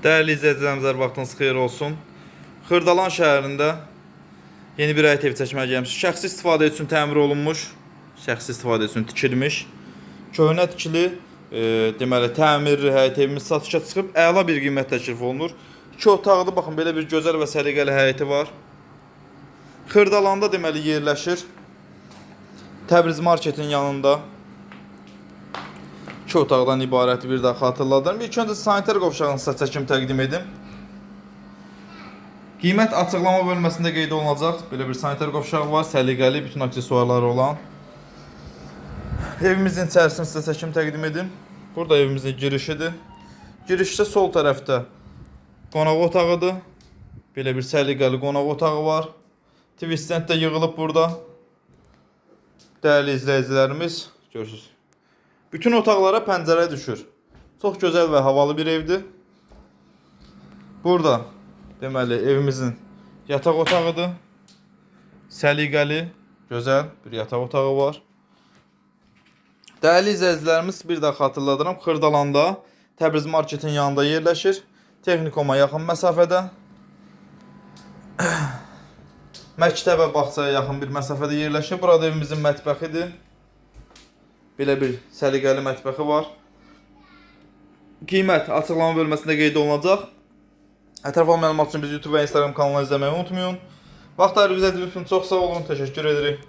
Değerli izləyicilərimiz, vaxtınız xeyir olsun. Xırdalan şəhərində yeni bir həyət evi çəkməyə gəlmişik. Şəxsi istifadə üçün təmir olunmuş, şəxsi istifadə üçün tikilmiş, köhnə tikili, deməli təmirli həyət evimiz satışa çıxıb, əla bir qiymət təklif olunur. 2 otaqlı, baxın, belə bir gözəl və səliqəli həyəti var. Xırdalanda deməli yerləşir. Təbriz marketin yanında. 2 otaqdan ibarət bir daha xatırladım. İlk öncə sanitar qovşağını sizə çəkim təqdim edim. Qiymət açıqlama bölməsində qeyd olunacaq. Belə bir sanitar qovşağı var, səliqəli, bütün aksesuarları olan. Evimizin içərisini sizə çəkim təqdim edim. Burada evimizin girişidir. Girişdə sol tərəfdə qonaq otağıdır. Belə bir səliqəli qonaq otağı var. TV stand də yığılıb burada. Değerli izləyicilərimiz, görürsünüz. Bütün otaqlara pəncərə düşür. Çox gözəl və havalı bir evdir. Burada deməli evimizin yataq otağıdır. Səliqəli, gözəl bir yataq otağı var. Değerli izləyicilərimiz, bir daha xatırladıram. Xırdalanda Təbriz marketin yanında yerləşir. Texnikoma yaxın məsafədə. Məktəbə, bağçaya yaxın bir məsafədə yerləşir. Burada evimizin mətbəxidir. Belə bir səliqəli mətbəxi var. Qiymət açıqlama bölməsində qeyd olunacaq. Ətraflı məlumat üçün bizi YouTube və Instagram kanalına izləməyi unutmayın. Vaxt ayırdığınız üçün çox sağ olun. Təşəkkür edirik.